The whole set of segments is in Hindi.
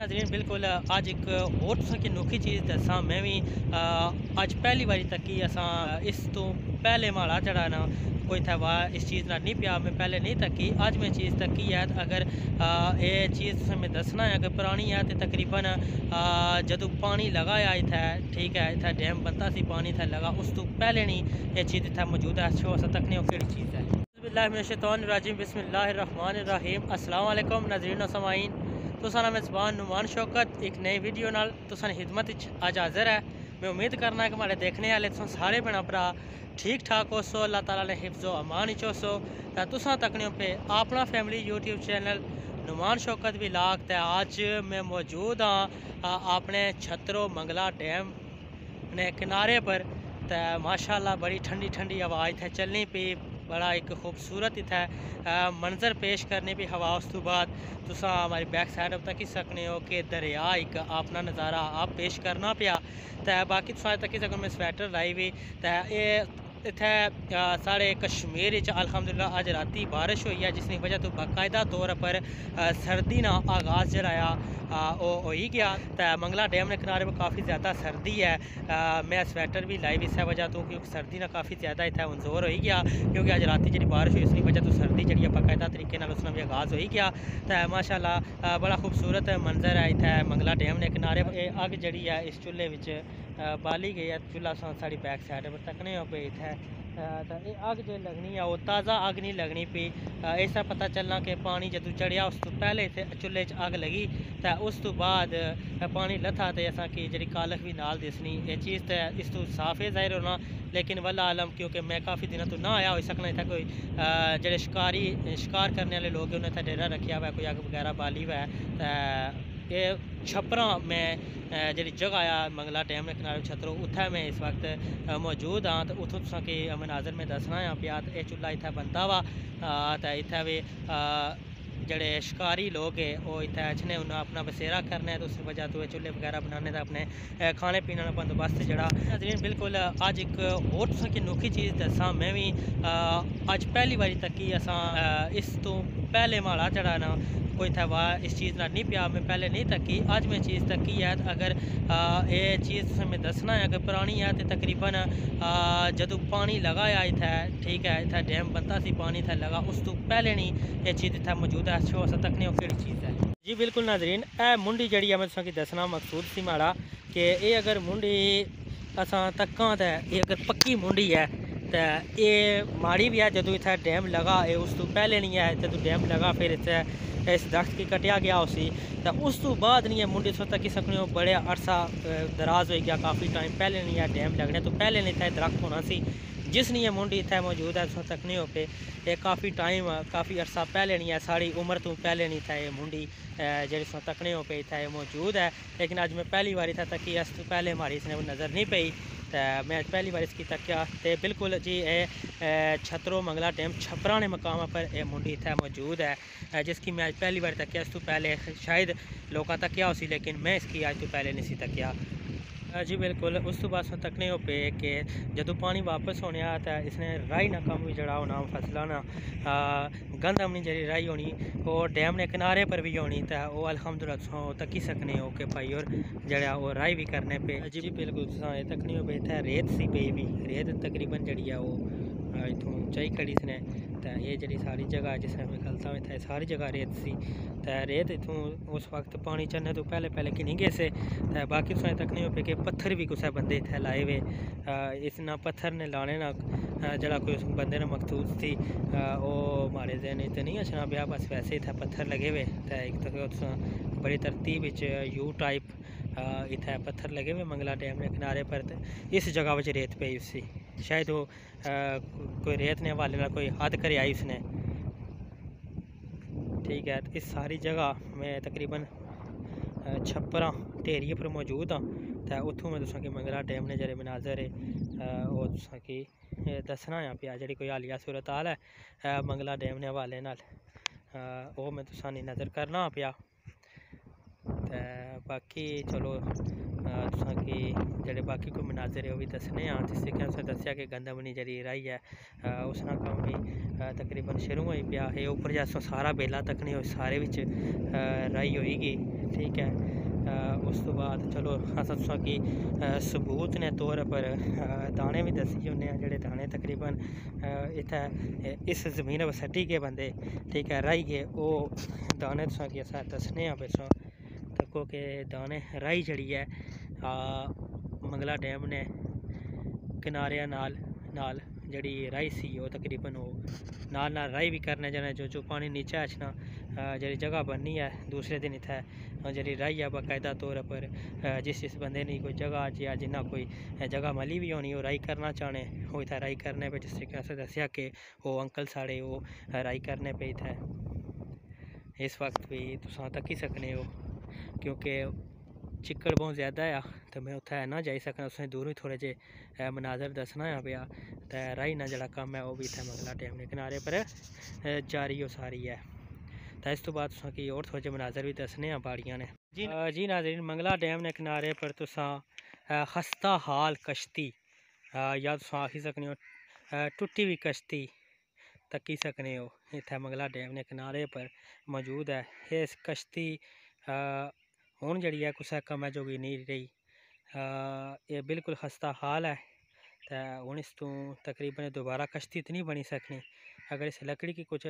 नाज़रीन बिल्कुल अज एक होर तुसेंगी अनोखी चीज़ दस्सां मैं भी अज पहली बारी तक्की असां इस तो पहले माड़ा जड़ा ना कोई थवा इस चीज़ ना नहीं पिया मैं पहले नहीं तक्की अज मैं चीज़ तक्की है अगर ये चीज़ तुसें मैं दस्सना है अगर पुरानी है तो तकरीबन जदों पानी लगा है इत्थै ठीक है इत्थै डैम बनता सी पानी इत्थै लगा उस तो पहले नहीं ये चीज़ इत्थै मौजूद है छो अस तकने केड़ी चीज़ है बिस्मिल्लाहिर्रहमानिर्रहीम बिस्मिल्लाहिर्रहमानिर्रहीम अस्सलाम वालेकुम नाज़रीन व समाईन तुसां मेज़बान नुमान शौकत एक नई वीडियो नाल तुसां खिदमत अज हाज़र है। मैं उम्मीद करना कि हमारे देखने वाले तुम सारे भैन भरा ठीक ठाक हो सो अल्लाह ताला ने हिफ्ज़ो अमान ही सो तुसां तकने पे अपना family YouTube channel Numan Shaukat vlog ते आज मैं मौजूद हाँ अपने छतरो मंगला डैम ने किनारे पर तो माशाल्लाह बड़ी ठंडी ठंडी हवा इत्थै चलनी पी बड़ा एक खूबसूरत इत्थै मंजर पेश करने भी हवा उस तो बाद तुसा हमारी बैक साइड तक ही सकने हो कि दरिया एक अपना नज़ारा आप पेश करना पिया तो बाकी तुसा तक ही मैं स्वैटर लाई भी तो ये इत्थै साढ़े कश्मीर अल्हम्दुलिल्लाह अज राती बारिश हुई है जिसकी वजह तो बाकायदा तौर पर सर्दी ना आगाज़ जराया हो ही गया तो मंगला डैम के किनारे पर काफ़ी ज़्यादा सर्दी है मैं स्वैटर भी लाई इस वजह तो क्योंकि सर्दी ना काफ़ी ज़्यादा इतना मंजूर हो गया क्योंकि अज राती जी बारिश हुई इसकी वजह तो सर्दी जी बाकायदा तरीके उसका भी आगाज़ हो गया तो माशाल्लाह बड़ा खूबसूरत मंजर है इतना मंगला डैम के किनारे पर अग जी है इस चूल्हे बाली गई है चूल्हा साड़ी बैक साइड पर तकने पे इत्थै तो ये अग जो लगनी है वो ताज़ा अग नहीं लगनी पी ऐसा पता चलना कि पानी जदों चढ़िया उस तो पहले इतने चूल्हे अग लगी तो उस तो बाद पानी लथा तो असा की जी कालख भी नाल दिसनी ये चीज़ तो इस तो साफ है जाहिर होना लेकिन वल्ला आलम क्योंकि मैं काफ़ी दिनों तो ना आया हो सकना इतना कोई जो शिकार करने वाले लोग उन्हें इतना डेरा रखा हुआ है कोई अग वगैरह बाली हुआ है ये छपरा में जी जगह आ मंगला डैम के किनारे छतरो उत्थे मैं इस वक्त मौजूद हाँ तो उतों तुसा कि मनाजर में दसना है पिया ये चूल्हा इत्थै बनता वा तो इत्थै भी जड़े शिकारी लोग है वो इतने अच्छे उन्हें अपना बसेरा करना है तो उस वजह तो चूल्हे वगैरह बनाने का अपने खाने पीने का बंदोबस्त जड़ा नाज़रीन बिल्कुल अज एक होर तुसेंगी अनोखी चीज़ दस्सां मैं भी अज पहली बारी तक्की असां इस तो पहले माड़ा जड़ा ना कोई थवा इस चीज़ ना नहीं पिया मैं पहले नहीं तक्की अज मैं चीज़ तक्की है अगर ये चीज़ मैं दसना है अगर पुरानी है तो तकरीबन जदों पानी लगा है इत्थै ठीक है इत्थै डैम बनता सी पानी इत्थै लगा उस तो पहले नहीं ये चीज़ इत्थै मौजूद है छो अस तकने केड़ी चीज़ है जी बिल्कुल नाज़रीन ए मुंडी जी है मैं तुसेंगी दसना मकसूद सी माड़ा कि ये अगर मुंडी असां तक्कां तो ये अगर पक्की मुंडी है तो ये माड़ी भी है जदों इत्थै डैम लगा ये उस तो पहले नहीं है जदों डैम लगा फिर इत्थै इस दरख्त की कटिया गया उसी तो उस तो बाद नहीं है मुंडी सो तक सकने हो बड़े अरसा दराज हो गया काफ़ी टाइम पहले नहीं है डैम लगने तो पहले नहीं था दरख्त होना सी जिस नहीं है मुंडी इतना मौजूद है सो तक नहीं हो पे ये काफ़ी टाइम काफ़ी अरसा पहले नहीं है साड़ी उम्र तो पहले नहीं था ये मुंडी जी सो तकने हो पे इतना ये मौजूद है लेकिन अज मैं पहली बारी था तकी इस तो पहले हमारी इसने नज़र नहीं पई तो मैं अज पहली बार इसकी तक्या तो बिल्कुल जी ये छतरो मंगला डैम छपरा ने मकाम पर यह मुंडी इतना मौजूद है जिसकी मैं अज पहली बार तक्या इस तो पहले शायद लोग तक्या उसी लेकिन मैं इसकी अज तो पहले नहीं सी तक्या जी बिल्कुल उस तो बाद तकने हो पे कि जदों पानी वापस होने आ तो इसने राही ना कम भी जड़ा होना फसला ना गंदम जी राही होनी वो डैम ने किनारे पर भी होनी तो वो अल्हम्दुलिल्लाह तकी सकने हो कि भाई और जड़ा वो राही भी करने पे जी बिल्कुल तकनी हो पे इतना रेत सी पे भी रेत तकरीबन जड़ी है वो इतों चाई खड़ी इसने तो ये जी सारी जगह जिसने मैं खलता हूँ इतना सारी जगह रेत सी तो रेत इतों उस वक्त पानी चढ़ने तो पहले पहले किन्हीं गए से तो बाकी तुसें तकनी हो पे कि पत्थर भी कुछ बंदे इतने लाए हुए इस ना पत्थर ने लाने ना जड़ा कोई उस बंदे ने मखसूस थी वो मारे देने तो नहीं अच्छा ब्याह बस वैसे इतने पत्थर लगे हुए तो एक तो बड़ी तरतीब यू टाइप इतने पत्थर लगे हुए मंगला डैम के किनारे पर इस जगह में रेत पई उसी शायद वो कोई रेत ने हवाले ना कोई हद कर आई उसने ठीक है तो इस सारी जगह मैं तकरीबन छप्परा ढेरिए पर मौजूद हाँ तो उतों मैं तुसा मंगला डैम ने जेह्ड़े मनाजर है वो तुसा दसना है पिया जी कोई हालिया सूरत हाल है मंगला डैम ने हवाले नाल वो मैं तुसा नज़र करना पिया तो बाकी चलो तुसा जेह्ड़े बाकी कोई मनाजर है वो भी दसने हाँ जिस तरीके तुसें दस्सेआ कि गंदमनी जी राही है उसका कम भी तकरीबन शुरू हो पिया है उपर जैसों सारा बेला तक नहीं हो सारे बिच राही होगी ठीक है उस तो बाद चलो अस तुसां की सबूत ने तौर पर दाने भी दस्सी होने जेह्ड़े दाने तकरीबन इत्थै इस ज़मीन पर सट्टी गे बंदे, ठीक है, राही गे ओह् दाने तुसां की अस दस्सने आं पिच्छों तक्को के दाने राही जड़ी है मंगला डैम ने किनारे नाल जड़ी राही सी ओह् तकरीबन ओह् नाल राही भी करने जाने जो पानी नीचे अचना जड़ी जगह बननी है दूसरे दिन इत्थै जड़ी राही है बाकायदा तौर पर जिस बंदे ने कोई जगह अज्ज जिन्ना कोई जगह मली भी होनी ओह् राही करना चाहने ओह् इत्थै राही करने पे जिस तरीके असें दस्सेआ कि ओह् अंकल साढ़े ओह् राही करने पे इत्थै इस वक्त भी तुस तक्की सकने हो क्योंकि चिक्कड़ बहुत ज़्यादा है तो मैं उत्थै ना जाई सकना तुसें दूरों थोड़े जे मनाजर दस्सना है पेआ ते राही ना जेह्ड़ा कम्म है ओह् भी इत्थै मंगला डैम दे किनारे पर जारी हो सारी है। तो इस तो बाद तुसां की होर थोड़े जे मनाजर भी दस्सने आं बाड़ियां ने जी नाज़रीन मंगला डैम दे किनारे पर तुसां खस्ता हाल कश्ती या तुसां आखी सकने हो टुट्टी हुई कश्ती तक्की सकने हो इत्थै मंगला डैम दे किनारे पर मौजूद है। इस कश्ती हूँ जी है कुसै कम्मै जोगी नहीं रही एह् बिल्कुल खस्ता हाल है तो हूँ इस तू तकरीबन दोबारा कश्ती तो नहीं बनी सकनी अगर इस लकड़ी की कुछ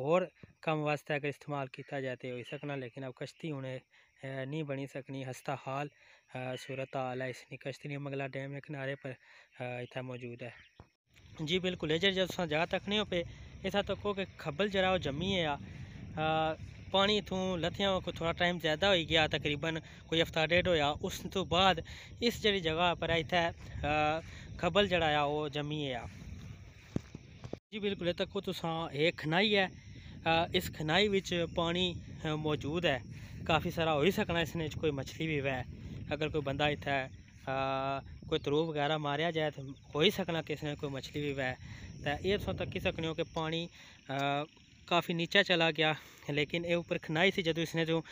और कम वास्ते अगर इस्तेमाल किया जाए तो हो सकना लेकिन अब कश्ती हूँ नहीं बनी सकनी खस्ता हाल सूरत हाल है इसकी कश्ती नहीं मंगला डैम के किनारे पर इतना मौजूद है जी बिल्कुल ये जो तुम जगह तक नहीं हो पे इतना तको कि खब्बल जरा वो जमी है पानी इतों लथिया को थोड़ा टाइम ज़्यादा हो गया तकरीबन कोई हफ्ता डेढ़ होया उस तो बाद इस जी जगह पर इतना खब्बल जड़ा आ वो जमी है जी बिल्कुल तको तुसां एक खनाई है इस खनाई विच पानी मौजूद है काफ़ी सारा हो ही सकना इसने कोई मछली भी वै अगर कोई बंदा इत्थै कोई तरू वगैरह मारिया जाए तो हो ही सकना कि इसने कोई मछली भी वै तो ये तुम तक्की सकने हो कि पानी काफ़ी नीचे चला गया लेकिन ये ऊपर खनाई सी जदों इसने जो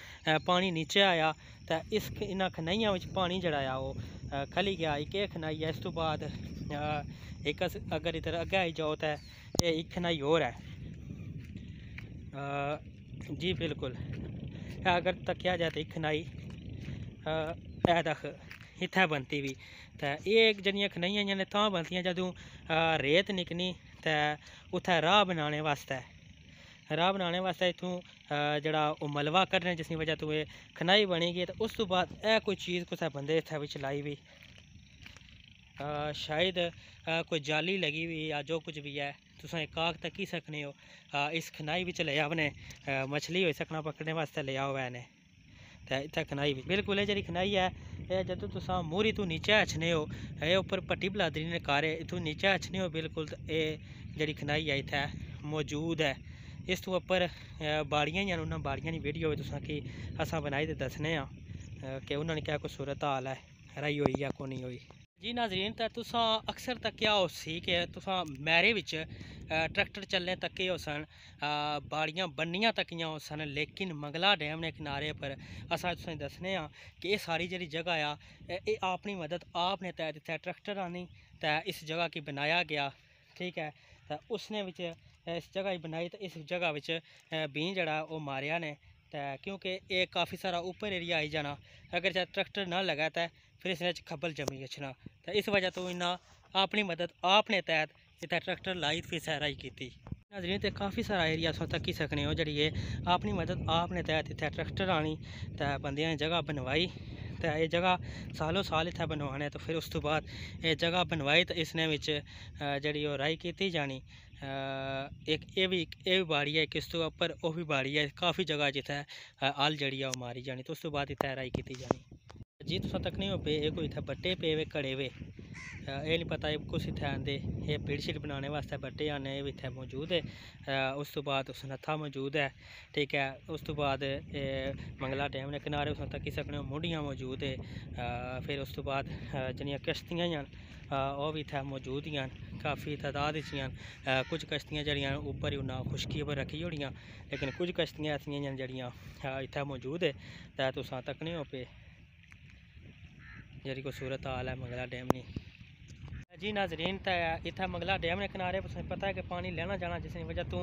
पानी नीचे आया तो इस इन्होंने खनाइया पानी जड़ा आ वो खली गया एक खनाई है इस तो बाद एक अगर इधर अग्गे आई जाओ तो ये एक खनाई और है जी बिल्कुल अगर तकिया जाए तो एक खनाई तक इत्थै बनती भी तो ये जड़ियाँ खनाइयां ने तां बनतियां जदों रेत निकनी तो उत्थै राह बनाने वास्ते इत्थूं जड़ा मलबा कड्ढने जिसकी वजह तो ये खनाई बनी गई तो उस तो बाद कोई चीज़ कुछ बंदे इत्थै बिच लाई भी शायद कोई जाली लगी हुई या जो कुछ भी है तुम एक काग तक्की सकने हो इस खनाई बिच ले अपने मछली हो सकना पकड़ने वास्ते लिया हुआ इन्हें तो इतना खनाई भी बिल्कुल है जी खनाई है ये जदों तुस मूरी तू नीचे अचने हो ये उपर पट्टी बलादरी ने कारे इतों नीचे अचने हो बिल्कुल ये जी खनाई है इत्थै मौजूद है इस तो उपर बाड़ियां ही उन्होंने बाड़ियां की वीडियो भी तुसा कि असा बनाई तो दसने कि उन्होंने क्या कोई सूरत हाल है राही हुई या को नहीं हुई जी नाजरीन तो तुसा अक्सर तक क्या हो सी कि तुसा मैरे विच ट्रैक्टर चलने तक हो सन बाड़ियां बननियां तकियां हो सन लेकिन मंगला डैम ने किनारे पर असा तुसें दसने कि ये सारी जी जगह ये अपनी मदद आपने तैयार इत्थै ट्रैक्टर आनी तो इस जगह की बनाया गया ठीक है तो उसने विच इस जगह बनाई तो इस जगह विच बीं जड़ा वो मारिया ने तो क्योंकि ये काफ़ी सारा ऊपर एरिया आई जाना अगर चाहे ट्रैक्टर ना लगा तो फिर इसने खब्बल जमी गछना तो इस वजह तो इन्हें अपनी मदद आपने तहत इतना ट्रैक्टर लाई फिर सैराई की नाज़रीन तो काफ़ी सारा एरिया तुम तक्की सकने हो जी अपनी मदद आपने तहत इतना ट्रैक्टर आनी तो बंदियां ने जगह बनवाई तो ये जगह सालों साल इतना बनवाने तो फिर उस तो बाद ये जगह बनवाई तो इसने जी राई की जानी एक ये भी बाड़ी है किस तो उपर वह भी बाड़ी है काफ़ी जगह जिथे अल जी मारी जानी तो उस तो बाद इतना राई की जानी जी तुम तक नहीं हो पे कोई इतना बट्टे पे वे घड़े वे ये नहीं पता कुछ इतने आते ये बेडशीट बनाने वास्ते बट्टे आने भी इतने मौजूद है उस तो बाद उस नत्था मौजूद है ठीक है उस तो बाद मंगला डैम ने किनारे उस तक सकने मुंडियाँ मौजूद है फिर उस तो बाद जिन्नियां कश्तियां वह भी इतने मौजूद ही काफ़ी तादाद कुछ कश्तियाँ जड़ियाँ उपर ही उन्हें खुशकी पर रखी होड़ियाँ लेकिन कुछ कश्तियाँ ऐसियां जड़ियाँ इतने मौजूद है तो तुस तकने हो पे जी को सूरत हाल है मंगला डैम नी जी नाजरीन, इतना मंगला डैम के किनारे पर तुम्हें पता है कि पानी लेना जाना जिसकी वजह तू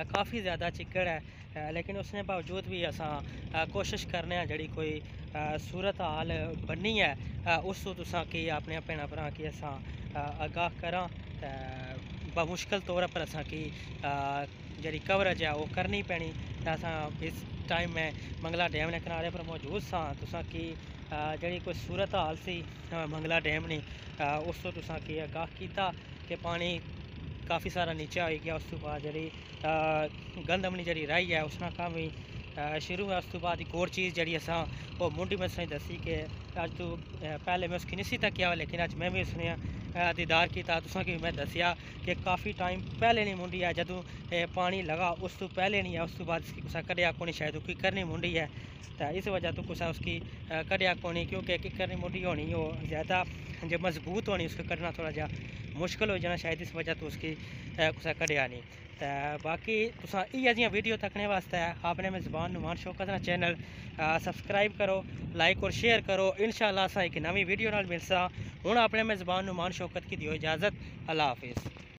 काफ़ी ज़्यादा चिक्कड़ है, लेकिन उसने बावजूद भी असा कोशिश करने जी कोई सूरत हाल बननी है उस तुसा की अपने भैन भ्रा की असा आगाह करा बमुश्किल तौर पर असा की जी कवरेज है वो करनी पैनी। असा इस टाइम में मंगला डैम के किनारे पर मौजूद सा तुसा की जी कोई सूरत हाल सी मंगला डैम ने उस तो तुसा की आगाह किया कि पानी काफ़ी सारा नीचे आई गया। उस तो बाद जी गंदम जी रही है उसना काम भी शुरू है। उस तो बाद एक और चीज़ जी असा वो मुंडी में तुसें दसी कि अज तो पहले मैं उसकी नहीं सी तकिया, लेकिन अज मैं भी उसने दीदार किया तुसा कि मैं दसिया कि काफ़ी टाइम पहले नहीं मुंडी है, जदों पानी लगा उस तो पहले नहीं है। उस तो बाद उसकी कुछ कड़िया को नहीं शायद उसकी करनी मुंडी है, तो इस वजह तो कुछ उसकी कड़िया को नहीं, क्योंकि किकर मुंडी होनी वो ज़्यादा जो मजबूत होनी उसको करना थोड़ा जा मुश्किल हो जाना, शायद इस वजह तो उसकी कुछ कड़िया नहीं। तो बाकी तुसा इ'यै जियां वीडियो तकने वास्ते आपने मेज़बान नुमान शौकत ना चैनल सब्सक्राइब करो, लाइक और शेयर करो। इंशाअल्लाह असां एक नवी वीडियो नाल मिलसा। हुण अपने मेज़बान नुमान शौकत की दियो इजाज़त। अल्लाह हाफिज़।